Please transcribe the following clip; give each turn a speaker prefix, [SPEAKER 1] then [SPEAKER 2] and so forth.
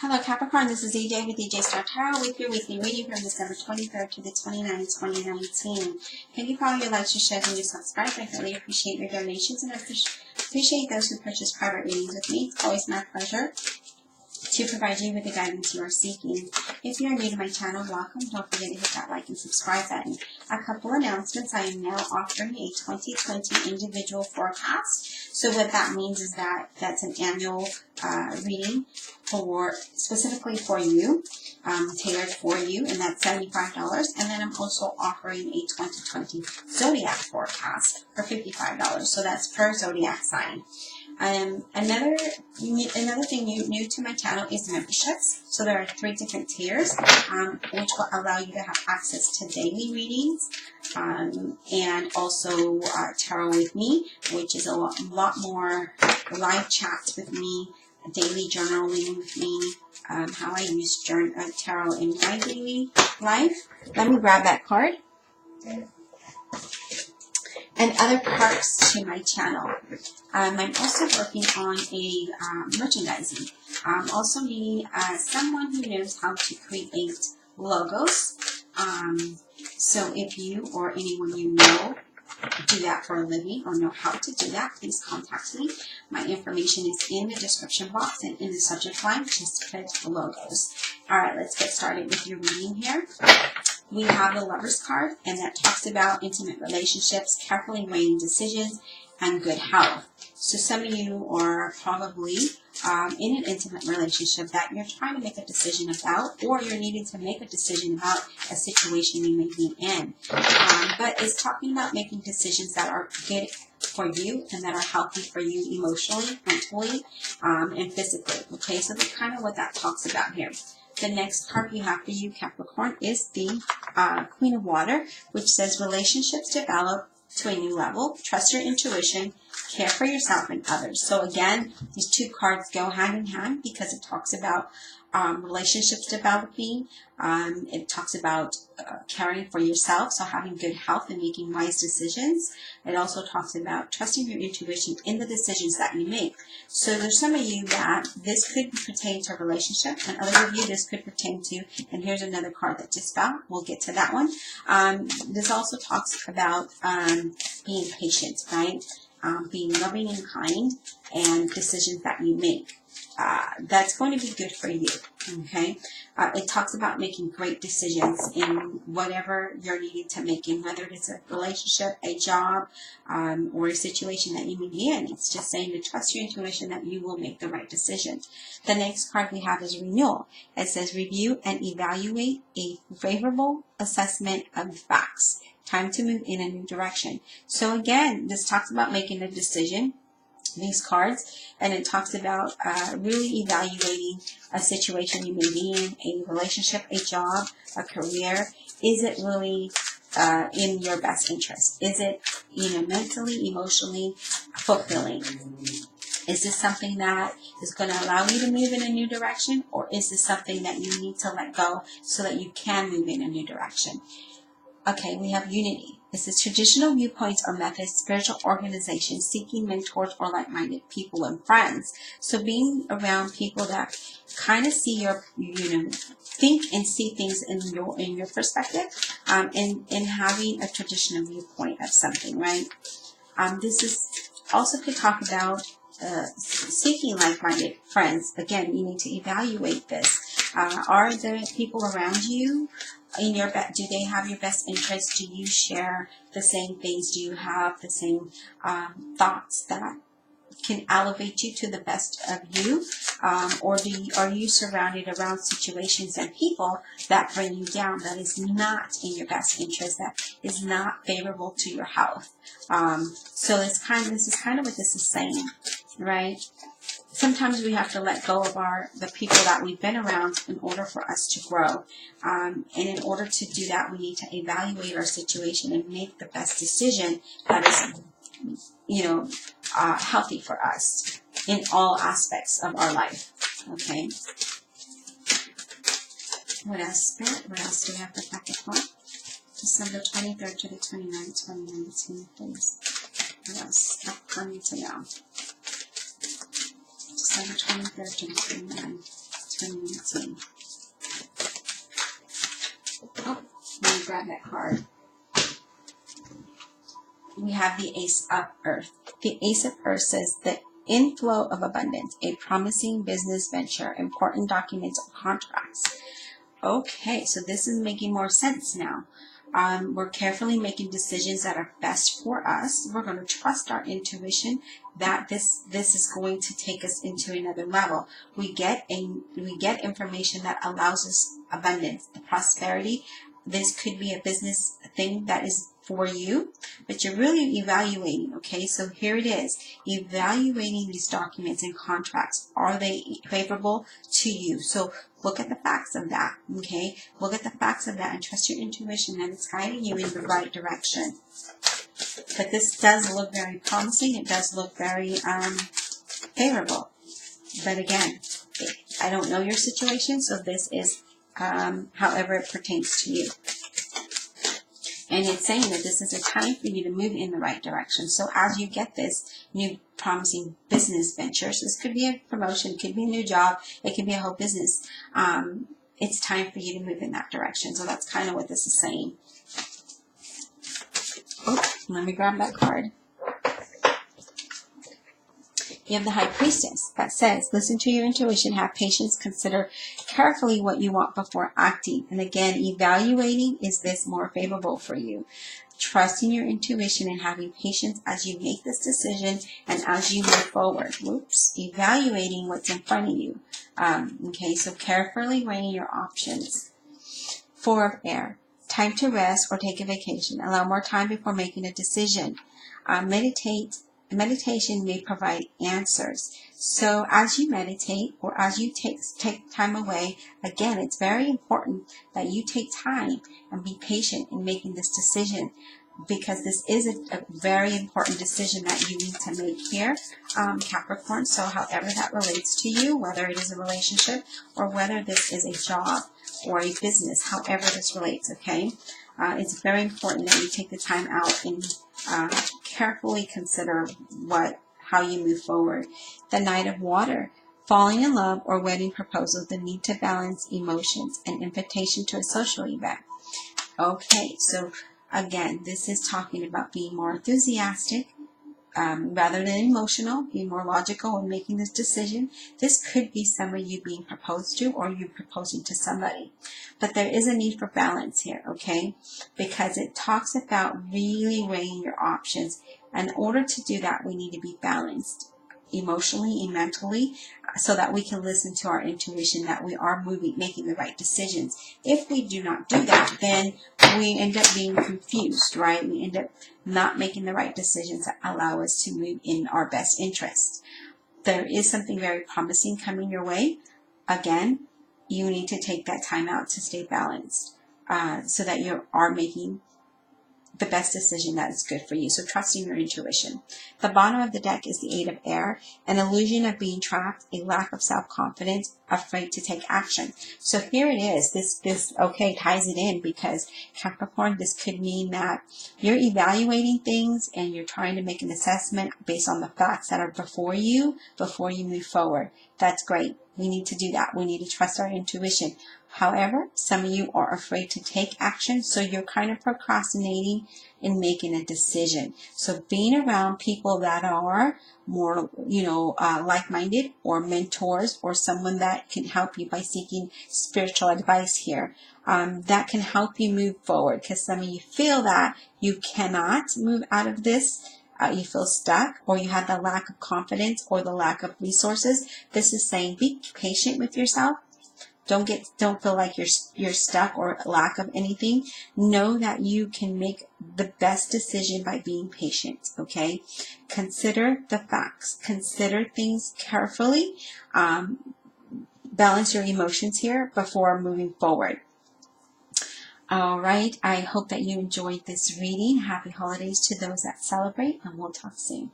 [SPEAKER 1] Hello Capricorn, this is EJ with EJ Star Tarot with your weekly reading from December 23rd to the 29th, 2019. Thank you for all your likes, your shares, and your subscribes. I really appreciate your donations and I appreciate those who purchase private readings with me. It's always my pleasure to provide you with the guidance you are seeking. If you are new to my channel, welcome. Don't forget to hit that like and subscribe button. A couple announcements. I am now offering a 2020 individual forecast. So what that means is that that's an annual reading specifically for you, tailored for you, and that's $75. And then I'm also offering a 2020 zodiac forecast for $55. So that's per zodiac sign. Another thing new to my channel is memberships. So there are 3 different tiers, which will allow you to have access to daily readings, and also tarot with me, which is a lot more live chats with me, daily journaling with me, how I use tarot in my daily life. Let me grab that card. And other perks to my channel. I'm also working on a merchandising. I'm also needing someone who knows how to create logos. So if you or anyone you know do that for a living or know how to do that, please contact me. My information is in the description box and in the subject line. Just put logos. All right, let's get started with your reading here. We have the Lover's card, and that talks about intimate relationships, carefully weighing decisions, and good health. So some of you are probably in an intimate relationship that you're trying to make a decision about, or you're needing to make a decision about a situation you may be in. But it's talking about making decisions that are good for you and that are healthy for you emotionally, mentally, and physically. Okay, so that's kind of what that talks about here. The next card we have for you, Capricorn, is the Queen of Water, which says relationships develop to a new level. Trust your intuition. Care for yourself and others. So again, these 2 cards go hand in hand because it talks about relationships developing. It talks about caring for yourself, so having good health and making wise decisions. It also talks about trusting your intuition in the decisions that you make. So there's some of you that this could pertain to a relationship, and other of you this could pertain to, and here's another card that just fell. We'll get to that one. This also talks about being patient, right? Being loving and kind, and decisions that you make. That's going to be good for you, okay? It talks about making great decisions in whatever you're needing to make in, whether it's a relationship, a job, or a situation that you may be in. It's just saying to trust your intuition that you will make the right decision. The next card we have is renewal. It says review and evaluate a favorable assessment of facts. Time to move in a new direction. So again, this talks about making a decision, these cards, and it talks about really evaluating a situation you may be in, a relationship, a job, a career. Is it really in your best interest? Is it, mentally, emotionally fulfilling? Is this something that is going to allow you to move in a new direction, or is this something that you need to let go so that you can move in a new direction? Okay, we have unity. This is traditional viewpoints or methods, spiritual organizations, seeking mentors or like-minded people and friends. So being around people that kind of see your, think and see things in your perspective, and having a traditional viewpoint of something, right? This is also could talk about seeking like-minded friends. Again, you need to evaluate this. Are the people around you do they have your best interest? Do you share the same things? Do you have the same thoughts that can elevate you to the best of you? Or are you surrounded around situations and people that bring you down, that is not in your best interest, that is not favorable to your health? So this is kind of what this is saying, right? Sometimes we have to let go of the people that we've been around in order for us to grow. And in order to do that, we need to evaluate our situation and make the best decision that is, healthy for us in all aspects of our life. Okay. What else, Spirit? What else do we have for Capricorn? December 23rd to the 29th, 2019, please. What else? Capricorn needs to know. December 23rd to the 29th, acting. Oh, let me grab that card. We have the Ace of Earth. The Ace of Earth says the inflow of abundance, a promising business venture, important documents or contracts. Okay, so this is making more sense now. We're carefully making decisions that are best for us. We're going to trust our intuition that this is going to take us into another level. We get information that allows us abundance, the prosperity. This could be a business thing that is for you, but you're really evaluating, okay? So here it is, evaluating these documents and contracts. Are they favorable to you? So look at the facts of that, okay? Look at the facts of that and trust your intuition that it's guiding you in the right direction. But this does look very promising. It does look very favorable. But again, I don't know your situation, so this is however it pertains to you. And it's saying that this is a time for you to move in the right direction. So as you get this new promising business ventures, this could be a promotion, it could be a new job, it could be a whole business. It's time for you to move in that direction. So that's kind of what this is saying. Oh, let me grab that card. You have the High Priestess that says, listen to your intuition, have patience, consider carefully what you want before acting. And again, evaluating, is this more favorable for you? Trusting your intuition and having patience as you make this decision and as you move forward. Whoops. Evaluating what's in front of you. Okay, so carefully weighing your options. Four of Air. Time to rest or take a vacation. Allow more time before making a decision. Meditation may provide answers. So as you meditate or as you take time away, again, it's very important that you take time and be patient in making this decision, because this is a very important decision that you need to make here, Capricorn. So however that relates to you, whether it is a relationship or whether this is a job or a business, however this relates, okay? It's very important that you take the time out and carefully consider how you move forward. The Knight of Water. Falling in love or wedding proposal, the need to balance emotions, an invitation to a social event. Okay, so again, this is talking about being more enthusiastic rather than emotional, being more logical in making this decision. This could be somebody you being proposed to or you proposing to somebody. But there is a need for balance here, okay? Because it talks about really weighing your options. In order to do that, we need to be balanced emotionally and mentally, so that we can listen to our intuition, that we are making the right decisions. If we do not do that, then we end up being confused, right? We end up not making the right decisions that allow us to move in our best interest. There is something very promising coming your way. Again, you need to take that time out to stay balanced, so that you are making the best decision that is good for you. So trusting your intuition. The bottom of the deck is the Eight of Air, an illusion of being trapped, a lack of self-confidence, afraid to take action. So here it is. This okay ties it in, because Capricorn, this could mean that you're evaluating things and you're trying to make an assessment based on the facts that are before you move forward. That's great. We need to do that. We need to trust our intuition. However, some of you are afraid to take action, so you're kind of procrastinating in making a decision. So being around people that are more, like-minded, or mentors, or someone that can help you by seeking spiritual advice here, that can help you move forward, because some of you feel that you cannot move out of this. You feel stuck, or you have the lack of confidence or the lack of resources. This is saying be patient with yourself. Don't feel like you're stuck or lack of anything. Know that you can make the best decision by being patient, okay? Consider the facts. Consider things carefully. Balance your emotions here before moving forward. All right. I hope that you enjoyed this reading. Happy holidays to those that celebrate, and we'll talk soon.